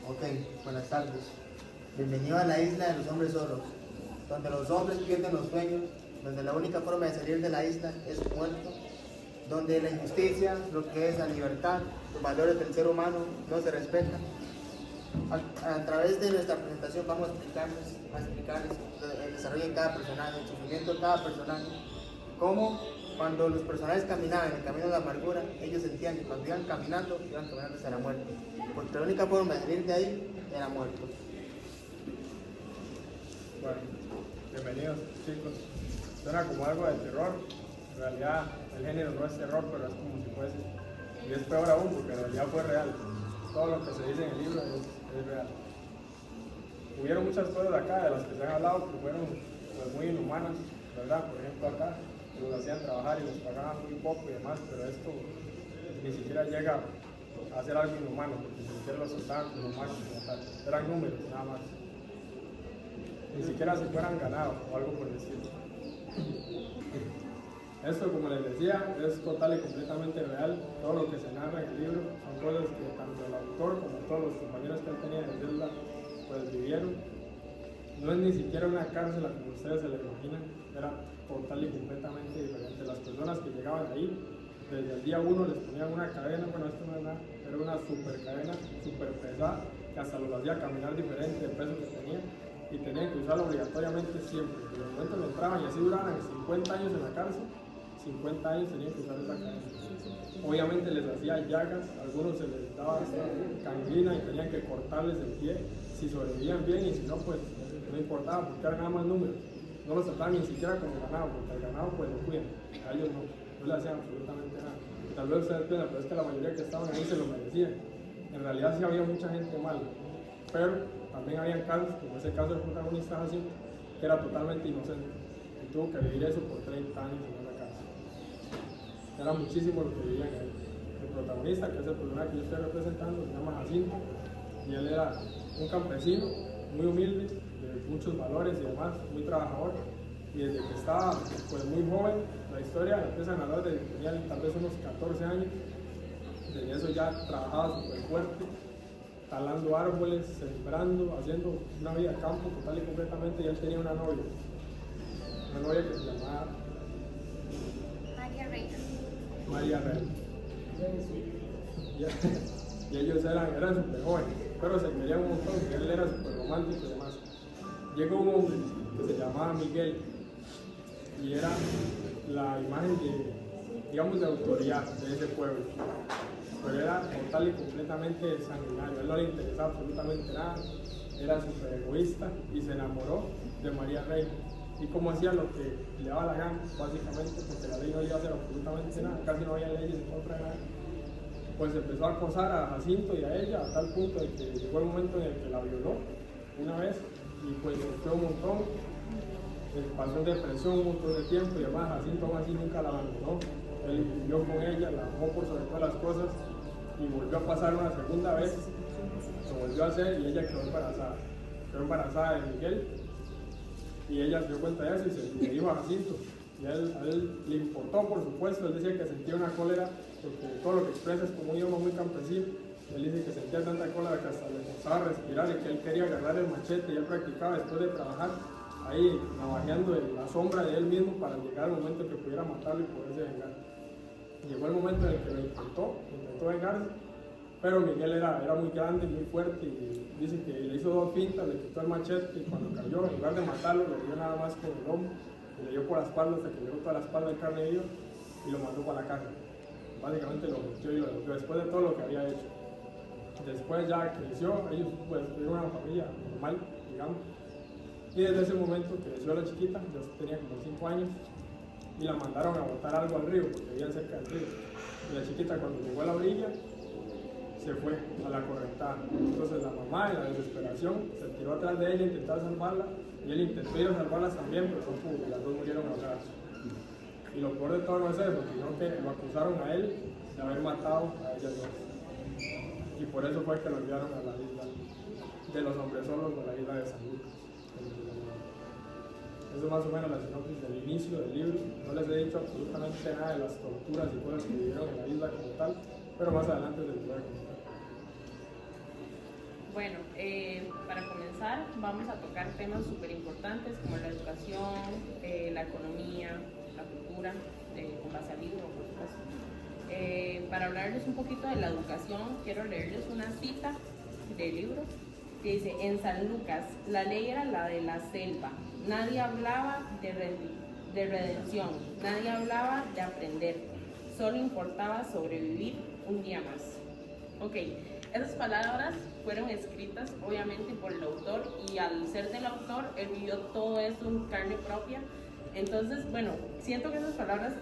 Ok, buenas tardes. Bienvenido a la isla de los hombres solos, donde los hombres pierden los sueños, donde la única forma de salir de la isla es muerto, donde la injusticia, lo que es la libertad, los valores del ser humano no se respetan. A través de nuestra presentación vamos a explicarles el desarrollo de cada personaje, el sufrimiento de cada personaje, cómo cuando los personajes caminaban en el camino de la amargura, ellos sentían que cuando iban caminando hasta la muerte, porque la única forma de salir de ahí era muerto. Bueno, bienvenidos chicos. Suena como algo de terror. En realidad el género no es terror, pero es como si fuese. Y es peor aún porque en realidad fue real. Todo lo que se dice en el libro es real. Hubieron muchas cosas acá de las que se han hablado que fueron pues, muy inhumanas, ¿verdad? Por ejemplo acá los hacían trabajar y les pagaban muy poco y demás, pero esto ni siquiera llega a ser algo inhumano, porque ni siquiera lo soltaban como máximo, eran números nada más. Ni siquiera si fueran ganados o algo por el estilo. Esto, como les decía, es total y completamente real. Todo lo que se narra en el libro son cosas que tanto el autor como todos los compañeros que él tenía de celda pues vivieron. No es ni siquiera una cárcel a como ustedes se lo imaginan, era total y completamente diferente. Las personas que llegaban ahí, desde el día 1 les ponían una cadena, bueno, esto no es nada, era una super cadena, super pesada, que hasta los hacía caminar diferente el peso que tenían. Y tenían que usarlo obligatoriamente siempre. En el momento que entraban y así duraban 50 años en la cárcel, 50 años tenían que usar esa cadena. Obviamente les hacía llagas, a algunos se les daba gangrena y tenían que cortarles el pie si sobrevivían bien, y si no, pues no importaba porque eran nada más números. No los trataban ni siquiera como ganado, porque al ganado pues lo cuidan, a ellos no le hacían absolutamente nada. Tal vez ustedes piensan, pero es que la mayoría que estaban ahí se lo merecían. En realidad sí había mucha gente mala, pero también había casos, como ese caso del protagonista Jacinto, que era totalmente inocente y tuvo que vivir eso por 30 años en esa cárcel. Era muchísimo lo que vivían ahí. El protagonista, que es el personaje que yo estoy representando, se llama Jacinto, y él era un campesino muy humilde, de muchos valores y demás, muy trabajador, y desde que estaba pues, muy joven, la historia empieza a narrar desde que tenía tal vez unos 14 años, desde eso ya trabajaba súper fuerte, talando árboles, sembrando, haciendo una vida de campo total y completamente, y él tenía una novia que se llamaba María Reina. Y ellos eran súper jóvenes, pero se querían un montón, y él era súper romántico y demás. Llegó un hombre que se llamaba Miguel, y era la imagen de autoridad de ese pueblo. Pero era total y completamente sanguinario, a él no le interesaba absolutamente nada, era súper egoísta y se enamoró de María Reina. Y como hacía lo que le daba la gana, básicamente, porque la ley no le iba a hacer absolutamente nada, casi no había leyes en contra de nada, pues empezó a acosar a Jacinto y a ella a tal punto de que llegó el momento en el que la violó una vez y pues sufrió un montón, pasó en depresión un montón de tiempo y además Jacinto aún así nunca la abandonó. Él vivió con ella, la amó por sobre todas las cosas y volvió a pasar una segunda vez, lo volvió a hacer y ella quedó embarazada de Miguel, y ella se dio cuenta de eso y se le dijo a Jacinto, y a él le importó, por supuesto. Él decía que sentía una cólera, porque todo lo que expresa es como un idioma muy campesino. Él dice que sentía tanta cólera que hasta le costaba respirar y que él quería agarrar el machete, y él practicaba después de trabajar ahí navajeando en la sombra de él mismo para llegar al momento en que pudiera matarlo y poderse vengar. Llegó el momento en el que lo intentó vengarse, pero Miguel era muy grande, muy fuerte, y dice que le hizo 2 fintas, le quitó el machete y cuando cayó, en lugar de matarlo, le dio nada más con el hombro y le dio por la espalda hasta que le dio toda la espalda de carne viva y lo mandó para la casa. Básicamente lo golpeó y lo golpeó después de todo lo que había hecho. Después ya creció, ellos pues tuvieron una familia normal, digamos. Y desde ese momento creció la chiquita, ya tenía como 5 años, y la mandaron a botar algo al río, porque vivían cerca del río. Y la chiquita cuando llegó a la orilla, se fue a la correntada. Entonces la mamá, en la desesperación, se tiró atrás de ella, intentaba salvarla, y él intentó ir a salvarlas también, pero las dos murieron ahogadas. Y lo peor de todo no es eso, sino que lo acusaron a él de haber matado a ellas dos. Y por eso fue que lo enviaron a la isla de los hombres solos, o la isla de San Lucas. Eso es más o menos la sinopsis del inicio del libro. No les he dicho absolutamente nada de las torturas y cosas que vivieron en la isla como tal, pero más adelante se les voy a contar. Bueno, para comenzar vamos a tocar temas súper importantes como la educación, la economía, la cultura, con base al libro, por supuesto. Para hablarles un poquito de la educación, quiero leerles una cita del libro que dice: en San Lucas, la ley era la de la selva, nadie hablaba de redención, nadie hablaba de aprender, solo importaba sobrevivir un día más. Ok, esas palabras fueron escritas obviamente por el autor, y al ser del autor, él vivió todo esto en carne propia. Entonces, bueno, siento que esas palabras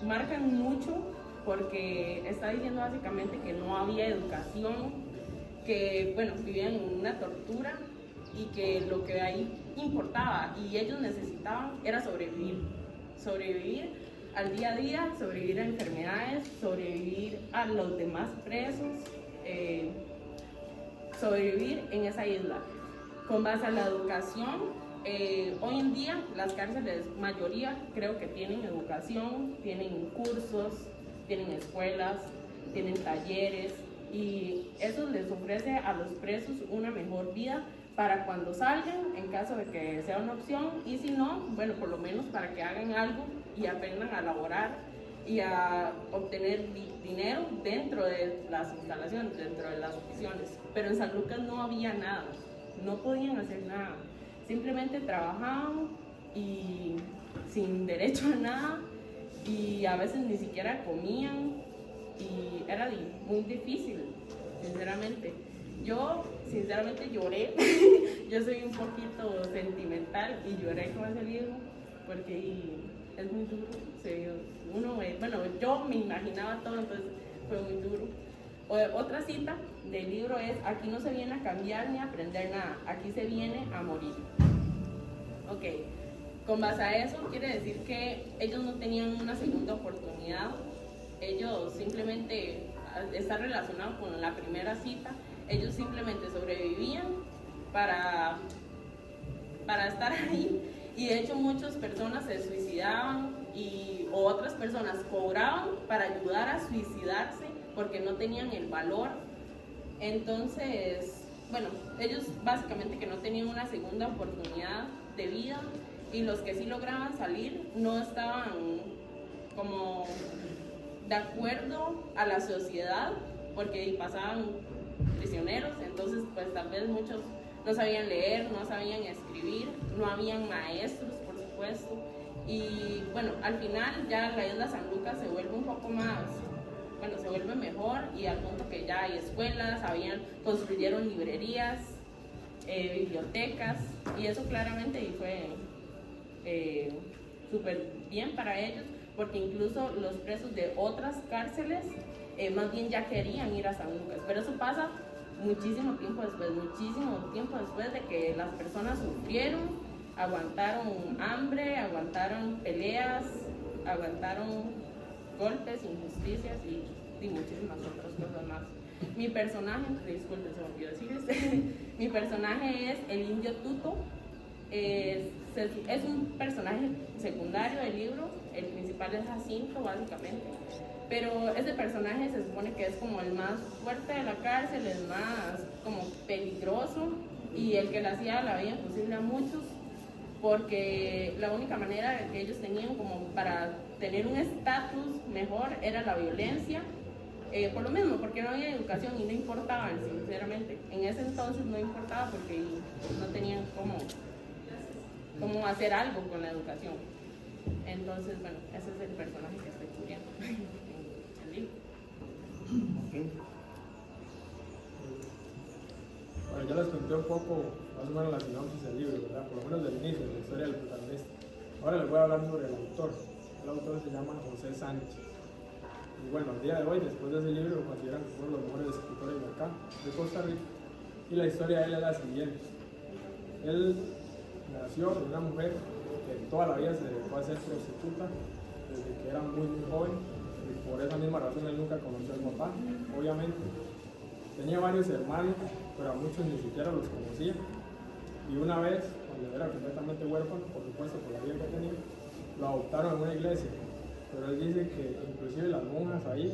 marcan mucho porque está diciendo básicamente que no había educación, que, bueno, vivían en una tortura y que lo que ahí importaba y ellos necesitaban era sobrevivir al día a día, sobrevivir a enfermedades, sobrevivir a los demás presos, sobrevivir en esa isla. Con base a la educación, hoy en día las cárceles, mayoría creo que tienen educación, tienen cursos, tienen escuelas, tienen talleres, y eso les ofrece a los presos una mejor vida para cuando salgan, en caso de que sea una opción, y si no, bueno, por lo menos para que hagan algo y aprendan a laborar y a obtener dinero dentro de las instalaciones, dentro de las prisiones. Pero en San Lucas no había nada, no podían hacer nada, simplemente trabajaban y sin derecho a nada, y a veces ni siquiera comían, y era muy difícil, sinceramente. Yo sinceramente lloré. Yo soy un poquito sentimental y lloré con ese libro porque es muy duro. Bueno, yo me imaginaba todo, entonces fue muy duro. Otra cita del libro es: aquí no se viene a cambiar ni a aprender nada, aquí se viene a morir. Ok, con base a eso quiere decir que ellos no tenían una segunda oportunidad. Ellos simplemente, está relacionado con la primera cita, ellos simplemente sobrevivían para estar ahí, y de hecho muchas personas se suicidaban o otras personas cobraban para ayudar a suicidarse porque no tenían el valor. Entonces, bueno, ellos básicamente que no tenían una segunda oportunidad de vida, y los que sí lograban salir no estaban como de acuerdo a la sociedad porque pasaban prisioneros. Entonces pues tal vez muchos no sabían leer, no sabían escribir, no habían maestros, por supuesto, y bueno, al final ya la isla San Lucas se vuelve un poco más, bueno, se vuelve mejor, y al punto que ya hay escuelas, construyeron librerías, bibliotecas, y eso claramente fue súper bien para ellos, porque incluso los presos de otras cárceles más bien ya querían ir a San Lucas. Pero eso pasa muchísimo tiempo después de que las personas sufrieron, aguantaron hambre, aguantaron peleas, aguantaron golpes, injusticias y muchísimas otras cosas más. Mi personaje, disculpe, se me olvidó decirles, mi personaje es el indio Tuto. Es un personaje secundario del libro, el principal es Jacinto básicamente, pero ese personaje se supone que es como el más fuerte de la cárcel, el más como peligroso y el que le hacía la vida imposible a muchos, porque la única manera que ellos tenían como para tener un estatus mejor era la violencia. Por lo mismo, porque no había educación y no importaban, sinceramente. En ese entonces no importaba porque no tenían cómo hacer algo con la educación. Entonces, bueno, ese es el personaje que estoy cubriendo en el libro. Okay. Bueno, ya les conté un poco, más o menos, la sinopsis del libro, ¿verdad? Por lo menos del inicio, de la historia del protagonista. Ahora les voy a hablar sobre el autor. El autor se llama José Sánchez. Y bueno, al día de hoy, después de ese libro, lo consideran uno de los mejores escritores de acá, de Costa Rica. Y la historia de él es la siguiente. Él nació de una mujer que toda la vida se dedicó a ser prostituta, desde que era muy joven, y por esa misma razón él nunca conoció a su papá, obviamente. Tenía varios hermanos, pero a muchos ni siquiera los conocía. Y una vez, cuando era completamente huérfano, por supuesto por la vida que tenía, lo adoptaron en una iglesia. Pero él dice que inclusive las monjas ahí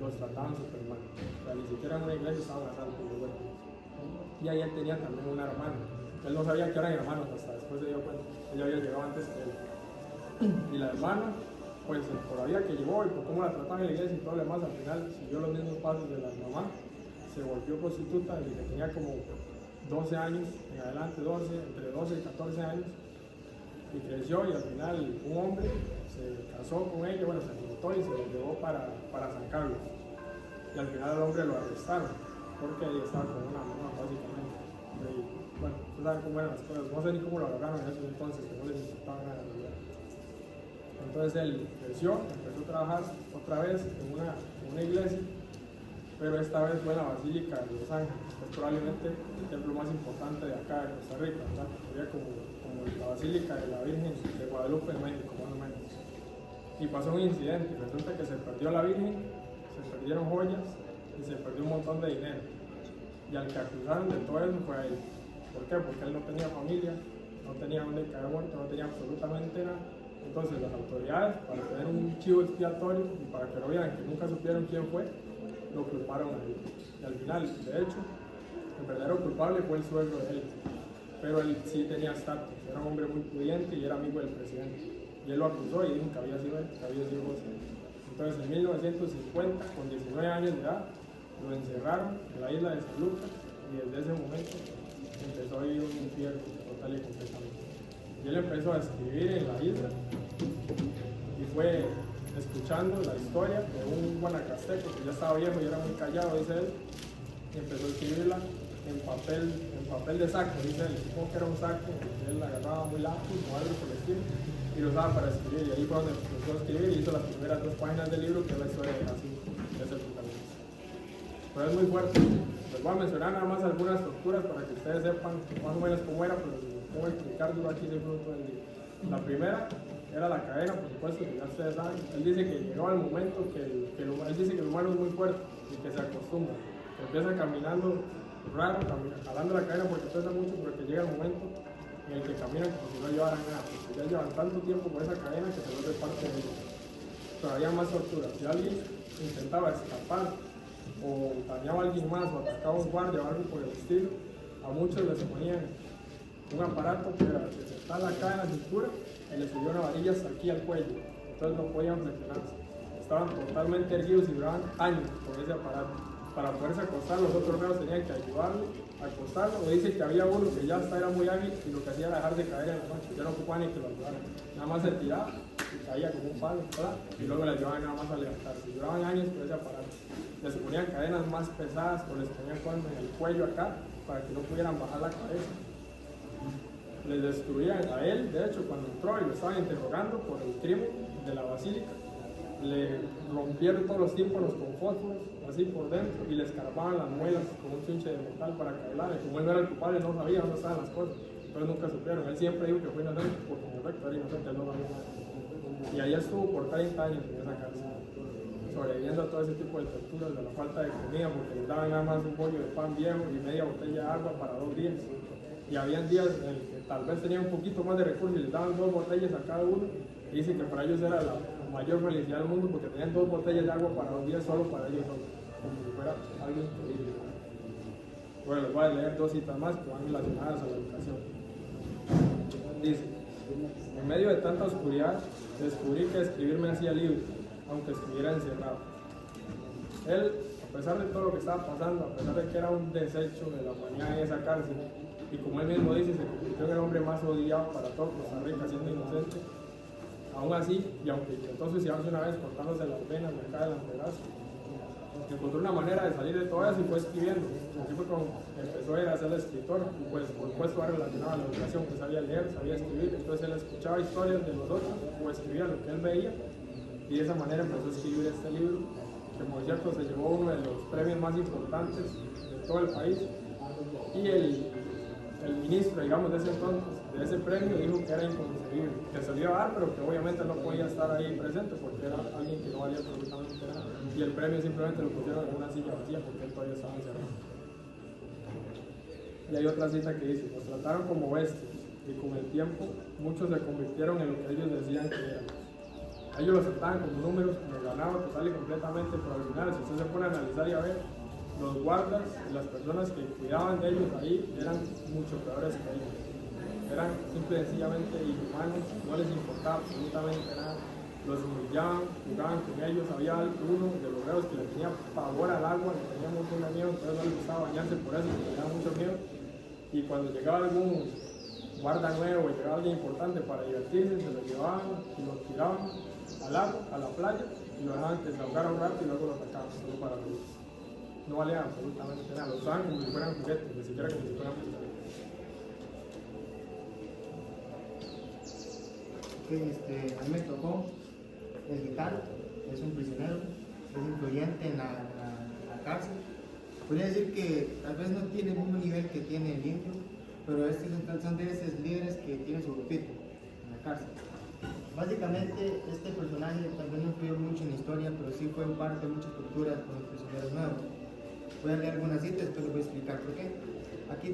los trataban súper mal. O sea, ni siquiera en una iglesia estaban a salvo de huérfanos. Y ahí él tenía también una hermana. Él no sabía que eran hermanos, hasta después se dio cuenta. Ella había llegado antes que él. Y la hermana, pues por la vida que llevó y por cómo la trataban en la iglesia y todo lo demás, al final siguió los mismos pasos de la mamá. Se volvió prostituta desde que tenía como 12 años, en adelante 12, entre 12 y 14 años. Y creció y al final un hombre se casó con ella, bueno, se juntó y se lo llevó para San Carlos. Y al final el hombre lo arrestaron porque ella estaba con una mamá, básicamente. Y, bueno, ustedes saben cómo eran las cosas, no sé ni cómo lo agarraron en esos entonces, que no les importaban nada. Entonces él creció, empezó a trabajar otra vez en una iglesia, pero esta vez fue en la Basílica de Los Ángeles, que es probablemente el templo más importante de acá de Costa Rica, ¿verdad? Sería como la Basílica de la Virgen de Guadalupe en México, más o menos. Y pasó un incidente, resulta que se perdió la Virgen, se perdieron joyas y se perdió un montón de dinero. Y al que acusaron de todo eso fue a él. ¿Por qué? Porque él no tenía familia, no tenía dónde caer muerto, no tenía absolutamente nada. Entonces las autoridades, para tener un chivo expiatorio y para que lo vieran que nunca supieron quién fue, lo culparon a él. Y al final, de hecho, el verdadero culpable fue el suegro de él. Pero él sí tenía estatus, era un hombre muy pudiente y era amigo del presidente. Y él lo acusó y dijo que había sido él, que había sido José. Entonces en 1950, con 19 años de edad, lo encerraron en la isla de San Lucas y desde ese momento empezó a vivir un infierno total y completamente. Y él empezó a escribir en la isla y fue escuchando la historia de un guanacasteco que ya estaba viejo y era muy callado, dice él, y empezó a escribirla en papel de saco, dice él, supongo que era un saco, que él agarraba muy lápiz o algo por el estilo, y lo usaba para escribir, y ahí fue donde empezó a escribir y hizo las primeras 2 páginas del libro, que es la historia de Jacinto, que es el protagonista. Pero es muy fuerte. Les voy a mencionar nada más algunas torturas para que ustedes sepan más o menos cómo era, pero si les puedo explicar duro aquí de pronto del libro. La primera era la cadena, por supuesto, que ya ustedes saben. Él dice que llegó al momento él dice que el humano es muy fuerte y que se acostumbra, que empieza caminando raro, jalando la cadena porque pesa mucho, pero que llega el momento en el que caminan como si no llevaran nada, porque ya llevan tanto tiempo con esa cadena que se vuelve parte de ellos. Todavía más tortura. Si alguien intentaba escapar o dañaba a alguien más o atacaba a un guardia o algo por el estilo, a muchos les ponían un aparato que era que se estaba acá en la cintura y les subió una varilla hasta aquí al cuello, entonces no podían flexionarse, estaban totalmente erguidos y duraban años con ese aparato. Para poderse acostar, los otros reos tenían que ayudarle a acostarlo, o dice que había uno que ya hasta era muy hábil y lo que hacía era dejar de caer en la noche, ya no ocupaban ni que lo ayudaran, nada más se tiraba y caía como un palo, ¿verdad? Y luego le ayudaban nada más a levantarse, y duraban años con ese aparato. Les ponían cadenas más pesadas o les ponían cosas en el cuello acá para que no pudieran bajar la cabeza. Les destruían a él, de hecho, cuando entró y lo estaban interrogando por el crimen de la basílica, le rompieron todos los tímpanos con fósforos, así por dentro, y le escarbaban las muelas con un chinche de metal para que hablara. Como él no era el culpable, no sabía dónde estaban las cosas, entonces nunca supieron. Él siempre dijo que fue inocente, porque en efecto era inocente, él no sabía nada. Y ahí estuvo por 30 años en esa cárcel, sobreviviendo a todo ese tipo de torturas, de la falta de comida, porque les daban nada más un bollo de pan viejo y media botella de agua para 2 días. Y habían días en el que tal vez tenían un poquito más de recursos y les daban 2 botellas a cada uno. Y dicen que para ellos era la mayor felicidad del mundo porque tenían 2 botellas de agua para 2 días solo para ellos solos, como si fuera algo increíble. Bueno, les voy a leer 2 citas más que van relacionadas a la educación. Dice: en medio de tanta oscuridad, descubrí que escribir me hacía libre, aunque estuviera encerrado. Él, a pesar de todo lo que estaba pasando, a pesar de que era un desecho de la humanidad en esa cárcel, y como él mismo dice, se convirtió en el hombre más odiado para todo Costa Rica siendo inocente, aún así, y aunque intentó suicidarse una vez cortándose las venas de acá del antebrazo, encontró una manera de salir de todo eso y fue escribiendo. Así fue como empezó a ser escritor, y pues por supuesto va relacionado a la educación, que sabía leer, sabía escribir. Entonces él escuchaba historias de los otros o escribía lo que él veía, y de esa manera empezó a escribir este libro, que por cierto se llevó uno de los premios más importantes de todo el país. Y el ministro, digamos, de ese entonces, de ese premio, dijo que era inconcebible, que se lo iba a dar, pero que obviamente no podía estar ahí presente porque era alguien que no valía absolutamente nada. Y el premio simplemente lo pusieron en una silla vacía porque él todavía estaba encerrado. Y hay otra cita que dice: nos trataron como bestias, y con el tiempo muchos se convirtieron en lo que ellos decían que eran. Ellos los trataban como números, como ganado total y completamente, pero al final, si usted se pone a analizar y a ver, los guardas, las personas que cuidaban de ellos ahí, eran mucho peores que ellos. Eran simple y sencillamente inhumanos, no les importaba absolutamente nada. Los humillaban, jugaban con ellos. Había uno de los reos que le tenía pavor al agua, le tenía un montón de miedo, entonces no le gustaba bañarse por eso, le daba mucho miedo. Y cuando llegaba algún guarda nuevo, llegaba alguien importante para divertirse, se lo llevaban y lo tiraban al agua, a la playa, y lo dejaban que se ahogara un rato y luego lo sacaban, solo para reír. No valía absolutamente nada, lo usaban como si fueran juguetes, ni siquiera como si fueran pistolitas. A mí me tocó el gitano, es un prisionero, es influyente en la cárcel. Podría decir que tal vez no tiene el mismo nivel que tiene el indio, pero estos son de esos líderes que tienen su grupito en la cárcel. Básicamente, este personaje tal vez no influyó mucho en la historia, pero sí fue parte de muchas culturas con los prisioneros nuevos. Voy a leer algunas citas, después les voy a explicar por qué. Aquí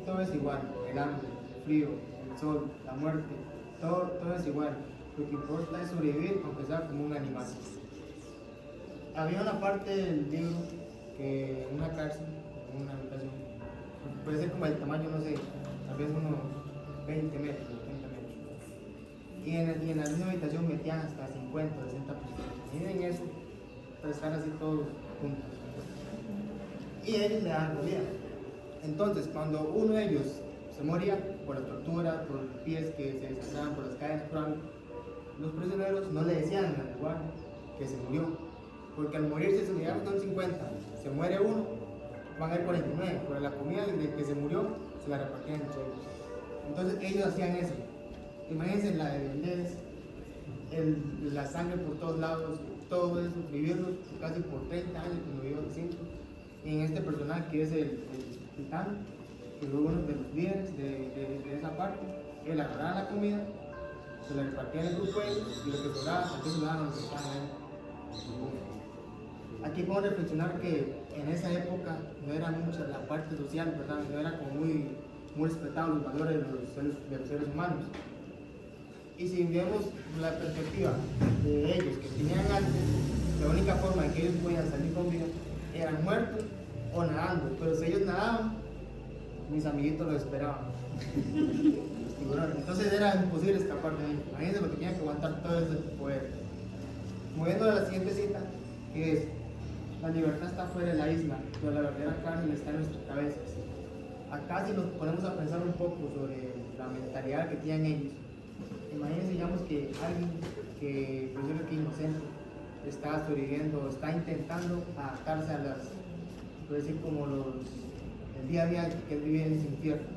todo es igual, el hambre, el frío, el sol, la muerte, todo es igual. Lo que importa es sobrevivir, aunque sea como un animal. Había una parte del libro que en una cárcel, en una habitación, puede ser como el tamaño, no sé, tal vez unos 20 metros, 30 metros. Y en la misma habitación metían hasta 50 o 60 personas. Miren eso, para estar así todos juntos. Y ellos le daban comida. Entonces, cuando uno de ellos se moría por la tortura, por los pies que se desgarraban, por las cadenas, por algo, los prisioneros no le decían al guardia que se murió, porque al morirse, si digamos son 50, se muere uno, van a ir 49, pero la comida del que se murió se la repartían entre ellos. Entonces ellos hacían eso. Imagínense la desnudez, la sangre por todos lados, todo eso, vivirlo casi por 30 años, como vivió Jacinto. Y en este personaje que es el gitano, que fue uno de los líderes de esa parte, él agarraba la comida, se la repartía en el grupo de ellos, y lo que sobraba, antes se lo daban a los que estaban ahí. Aquí podemos reflexionar que en esa época no era mucha la parte social, ¿verdad? No era como muy respetado los valores de los seres humanos. Y si vemos la perspectiva de ellos que tenían antes, la única forma en que ellos podían salir con vida eran muertos o nadando, pero si ellos nadaban, mis amiguitos los esperaban. Los tiburones. Entonces era imposible escapar de ellos. Imagínense lo que tenían que aguantar todo ese poder. Moviendo a la siguiente cita, que es: la libertad está fuera de la isla, pero la verdadera cárcel está en nuestras cabezas. Acá, si nos ponemos a pensar un poco sobre la mentalidad que tienen ellos, imagínense, digamos, que alguien que, por decirlo que inocente, está sobreviviendo, está intentando adaptarse a las, por decir, como el día a día que él vive en ese infierno,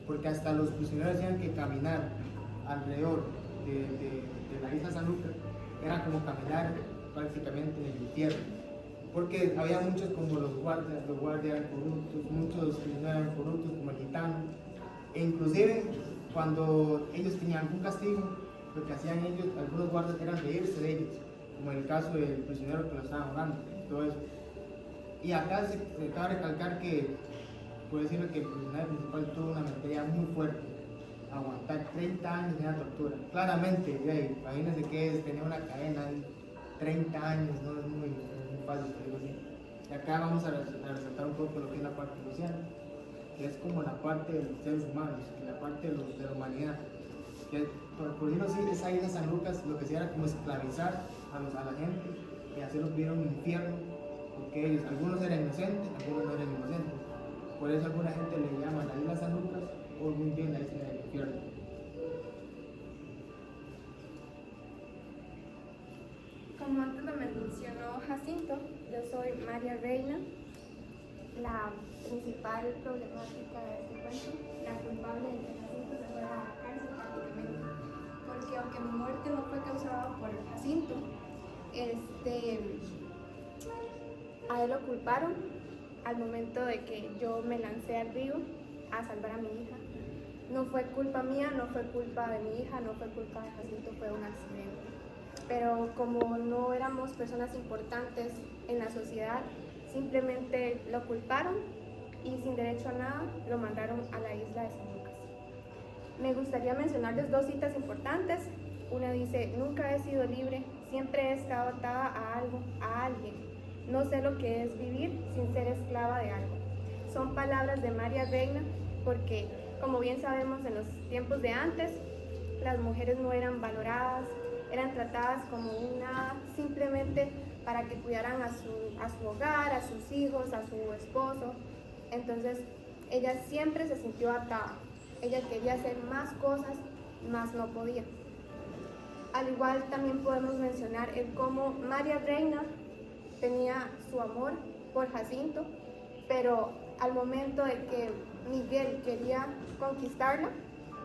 porque hasta los prisioneros tenían que caminar alrededor de la isla San Lucas, era como caminar prácticamente en el infierno, porque había muchos como los guardias eran corruptos, muchos prisioneros eran corruptos como el gitano, e inclusive cuando ellos tenían algún castigo, lo que hacían ellos, algunos guardias, eran reírse de ellos, como en el caso del prisionero que lo estaban ahogando, todo eso. Y acá se cabe recalcar que, por decirlo, que el prisionero principal tuvo una mentalidad muy fuerte, aguantar 30 años de una tortura. Claramente, imagínense que es tener una cadena de 30 años, no es muy fácil, digo así. Y acá vamos a resaltar un poco lo que es la parte social, que es como la parte de los seres humanos, la parte de la humanidad. Que, por decirlo así, esa isla San Lucas lo que hacía era como esclavizar a la gente y hacerlos vivir un infierno, porque ellos, algunos eran inocentes, algunos no eran inocentes. Por eso alguna gente le llama la isla San Lucas o muy bien la isla del infierno. Como antes lo mencionó Jacinto, yo soy María Reina, la principal problemática de este cuento, la culpable de que Jacinto se fuera a la cárcel prácticamente, porque aunque mi muerte no fue causada por Jacinto, a él lo culparon al momento de que yo me lancé al río a salvar a mi hija. No fue culpa mía, no fue culpa de mi hija, no fue culpa de Jacinto, fue un accidente. Pero como no éramos personas importantes en la sociedad, simplemente lo culparon y sin derecho a nada lo mandaron a la isla de San Lucas. Me gustaría mencionarles dos citas importantes. Una dice: nunca he sido libre, siempre he estado atada a algo, a alguien. No sé lo que es vivir sin ser esclava de algo. Son palabras de María Reina porque, como bien sabemos, en los tiempos de antes, las mujeres no eran valoradas, eran tratadas como una simplemente para que cuidaran a su hogar, a sus hijos, a su esposo. Entonces, ella siempre se sintió atada. Ella quería hacer más cosas, más no podía. Al igual también podemos mencionar el cómo María Reina tenía su amor por Jacinto, pero al momento de que Miguel quería conquistarla,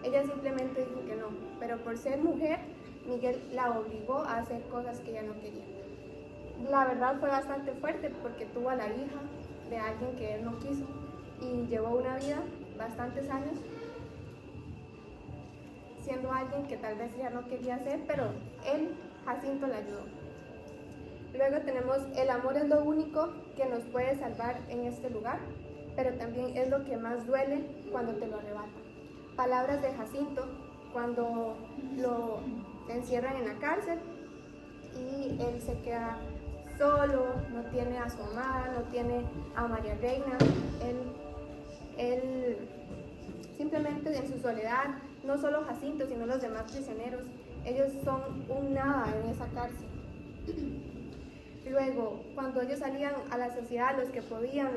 ella simplemente dijo que no, pero por ser mujer, Miguel la obligó a hacer cosas que ella no quería. La verdad fue bastante fuerte porque tuvo a la hija de alguien que él no quiso y llevó una vida bastantes años siendo alguien que tal vez ya no quería ser, pero él, Jacinto, la ayudó. Luego tenemos el amor es lo único que nos puede salvar en este lugar, pero también es lo que más duele cuando te lo arrebatan. Palabras de Jacinto cuando lo encierran en la cárcel y él se queda solo, no tiene a su amada, no tiene a María Reina, él simplemente en su soledad, no solo Jacinto, sino los demás prisioneros, ellos son un nada en esa cárcel. Luego, cuando ellos salían a la sociedad, los que podían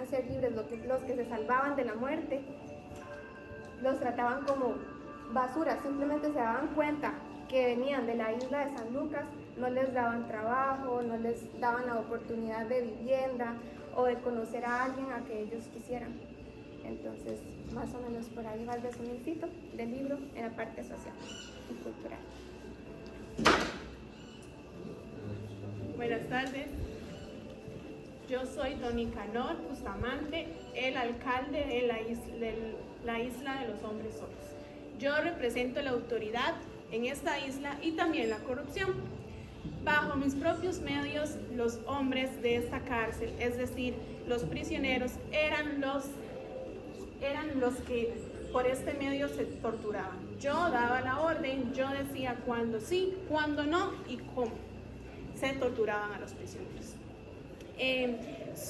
ser libres, los que se salvaban de la muerte, los trataban como basura, simplemente se daban cuenta que venían de la isla de San Lucas, no les daban trabajo, no les daban la oportunidad de vivienda o de conocer a alguien a que ellos quisieran. Entonces, más o menos por ahí va el resumencito del libro en la parte social y cultural. Buenas tardes, yo soy don Nicanor Bustamante, el alcalde de la isla de los hombres solos. Yo represento la autoridad en esta isla y también la corrupción. Bajo mis propios medios, los hombres de esta cárcel, es decir, los prisioneros, eran los que por este medio se torturaban. Yo daba la orden, yo decía cuándo sí, cuándo no y cómo se torturaban a los prisioneros.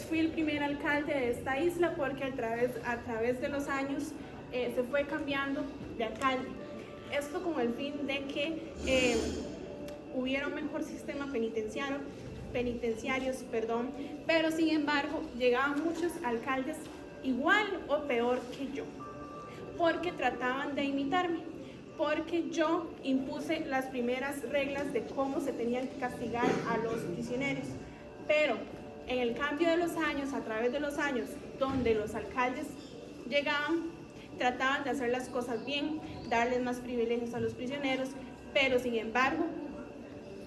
Fui el primer alcalde de esta isla porque a través de los años se fue cambiando de alcalde. Esto con el fin de que hubiera un mejor sistema penitenciarios, pero sin embargo llegaban muchos alcaldes igual o peor que yo, porque trataban de imitarme, porque yo impuse las primeras reglas de cómo se tenían que castigar a los prisioneros. Pero en el cambio de los años, a través de los años, donde los alcaldes llegaban, trataban de hacer las cosas bien, darles más privilegios a los prisioneros, pero sin embargo,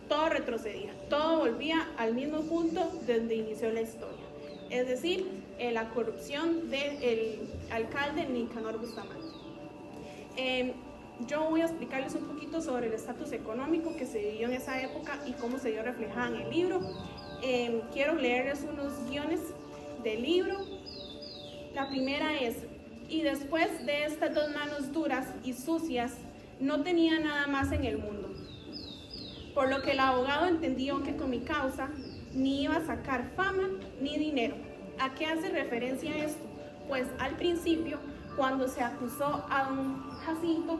todo retrocedía, todo volvía al mismo punto donde inició la historia. Es decir, la corrupción del alcalde Nicanor Bustamante. Yo voy a explicarles un poquito sobre el estatus económico que se vivió en esa época y cómo se vio reflejado en el libro. Quiero leerles unos guiones del libro. La primera es: y después de estas dos manos duras y sucias, no tenía nada más en el mundo. Por lo que el abogado entendió que con mi causa ni iba a sacar fama ni dinero. ¿A qué hace referencia esto? Pues al principio, cuando se acusó a don Jacinto,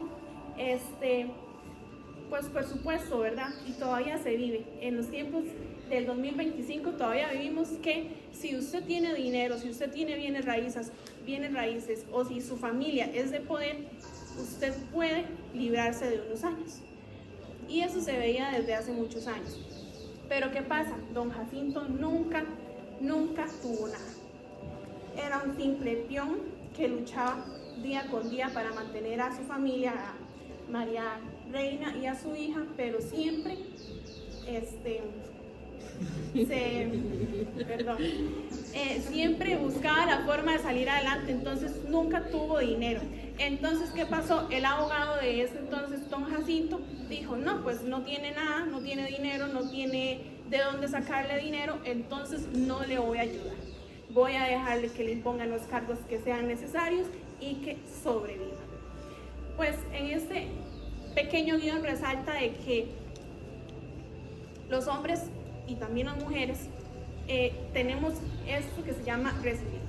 pues por supuesto, ¿verdad? Y todavía se vive. En los tiempos del 2025 todavía vivimos que si usted tiene dinero, si usted tiene bienes raíces, o si su familia es de poder, usted puede librarse de unos años. Y eso se veía desde hace muchos años. Pero ¿qué pasa? Don Jacinto nunca tuvo nada. Era un simple peón que luchaba día con día para mantener a su familia, a María Reina y a su hija, pero siempre siempre buscaba la forma de salir adelante, entonces nunca tuvo dinero. Entonces, ¿qué pasó? El abogado de ese entonces, don Jacinto, dijo, no, pues no tiene nada, no tiene dinero, no tiene de dónde sacarle dinero, entonces no le voy a ayudar. Voy a dejarle que le impongan los cargos que sean necesarios y que sobreviva. Pues en este pequeño guión resalta de que los hombres y también las mujeres tenemos esto que se llama resiliencia.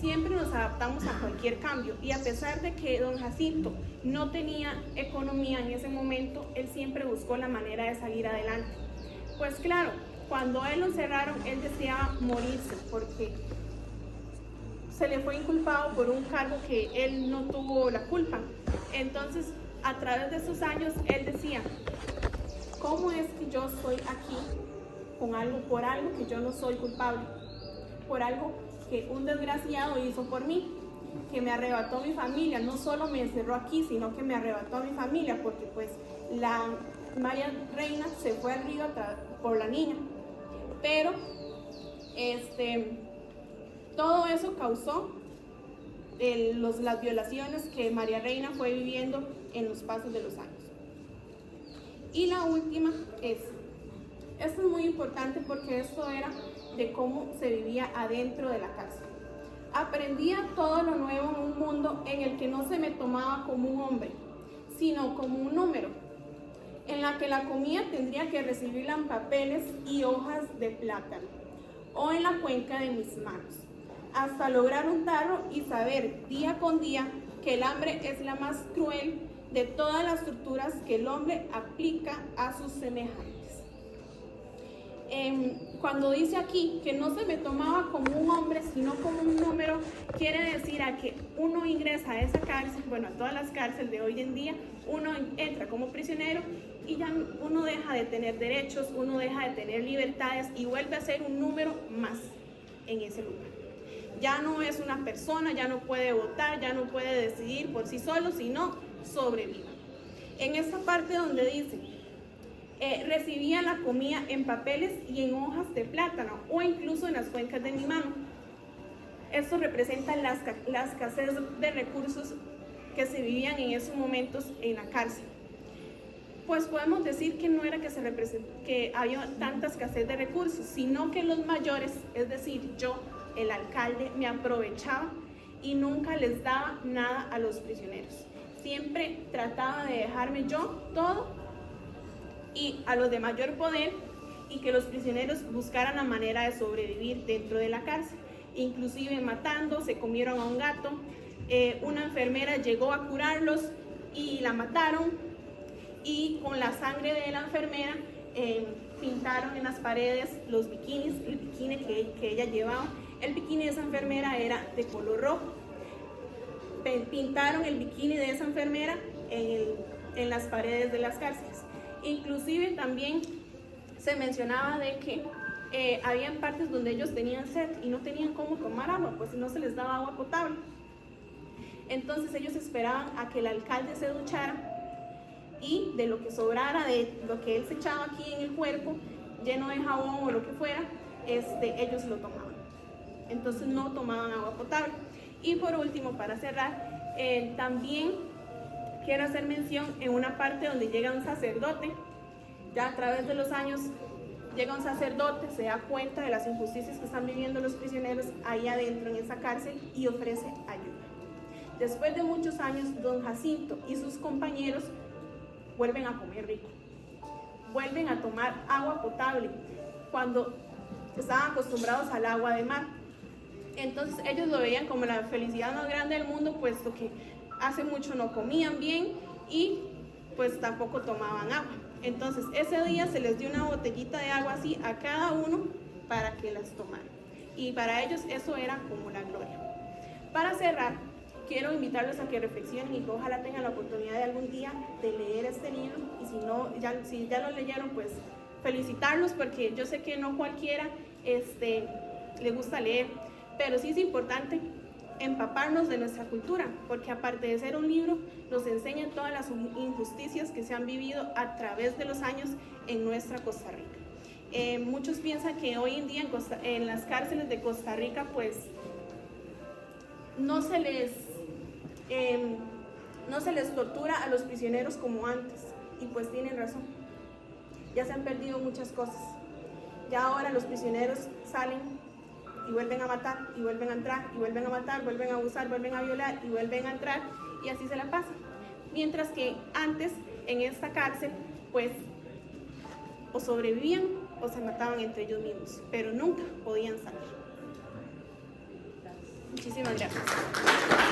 Siempre nos adaptamos a cualquier cambio y a pesar de que don Jacinto no tenía economía en ese momento, él siempre buscó la manera de salir adelante. Pues claro, cuando a él lo encerraron, él deseaba morirse porque se le fue inculpado por un cargo que él no tuvo la culpa. Entonces, a través de esos años, él decía, ¿cómo es que yo estoy aquí por algo que yo no soy culpable? Por algo que un desgraciado hizo por mí, que me arrebató mi familia, no solo me encerró aquí, sino que me arrebató a mi familia, porque pues la María Reina se fue al río por la niña. Pero todo eso causó las violaciones que María Reina fue viviendo en los pasos de los años. Y la última esto es muy importante porque esto era de cómo se vivía adentro de la cárcel. Aprendía todo lo nuevo en un mundo en el que no se me tomaba como un hombre, sino como un número, en la que la comida tendría que recibirla en papeles y hojas de plátano, o en la cuenca de mis manos, hasta lograr un tarro y saber día con día que el hambre es la más cruel de todas las torturas que el hombre aplica a sus semejantes. Cuando dice aquí que no se me tomaba como un hombre, sino como un número, quiere decir a que uno ingresa a esa cárcel, bueno, a todas las cárceles de hoy en día, uno entra como prisionero y ya uno deja de tener derechos, uno deja de tener libertades y vuelve a ser un número más en ese lugar. Ya no es una persona, ya no puede votar, ya no puede decidir por sí solo, sino sobrevive. En esta parte donde dice, recibía la comida en papeles y en hojas de plátano o incluso en las cuencas de mi mano. Esto representa la escasez de recursos que se vivían en esos momentos en la cárcel. Pues podemos decir que no era que había tanta escasez de recursos, sino que los mayores, es decir, yo, el alcalde, me aprovechaba y nunca les daba nada a los prisioneros. Siempre trataba de dejarme yo todo y a los de mayor poder y que los prisioneros buscaran la manera de sobrevivir dentro de la cárcel, inclusive matando, se comieron a un gato, una enfermera llegó a curarlos y la mataron, y con la sangre de la enfermera pintaron en las paredes los bikinis, el bikini que ella llevaba. El bikini de esa enfermera era de color rojo. Pintaron el bikini de esa enfermera en las paredes de las cárceles. Inclusive también se mencionaba de que habían partes donde ellos tenían sed y no tenían cómo tomar agua, pues no se les daba agua potable. Entonces ellos esperaban a que el alcalde se duchara y de lo que sobrara, de lo que él se echaba aquí en el cuerpo, lleno de jabón o lo que fuera, ellos lo tomaban. Entonces no tomaban agua potable. Y por último, para cerrar, también quiero hacer mención en una parte donde llega un sacerdote. Ya a través de los años llega un sacerdote, se da cuenta de las injusticias que están viviendo los prisioneros ahí adentro en esa cárcel y ofrece ayuda. Después de muchos años, don Jacinto y sus compañeros vuelven a comer rico, vuelven a tomar agua potable cuando estaban acostumbrados al agua de mar. Entonces ellos lo veían como la felicidad más grande del mundo, puesto que hace mucho no comían bien y pues tampoco tomaban agua. Entonces ese día se les dio una botellita de agua así a cada uno para que las tomaran. Y para ellos eso era como la gloria. Para cerrar, quiero invitarlos a que reflexionen y que ojalá tengan la oportunidad de algún día de leer este libro. Y si ya lo leyeron, pues felicitarlos, porque yo sé que no cualquiera le gusta leer, pero sí es importante empaparnos de nuestra cultura, porque aparte de ser un libro, nos enseña todas las injusticias que se han vivido a través de los años en nuestra Costa Rica. Muchos piensan que hoy en día en las cárceles de Costa Rica, pues no se les tortura a los prisioneros como antes, y pues tienen razón. Ya se han perdido muchas cosas. Ya ahora los prisioneros salen y vuelven a matar, y vuelven a entrar, y vuelven a matar, vuelven a abusar, vuelven a violar, y vuelven a entrar, y así se la pasan. Mientras que antes, en esta cárcel, pues, o sobrevivían o se mataban entre ellos mismos, pero nunca podían salir. Muchísimas gracias.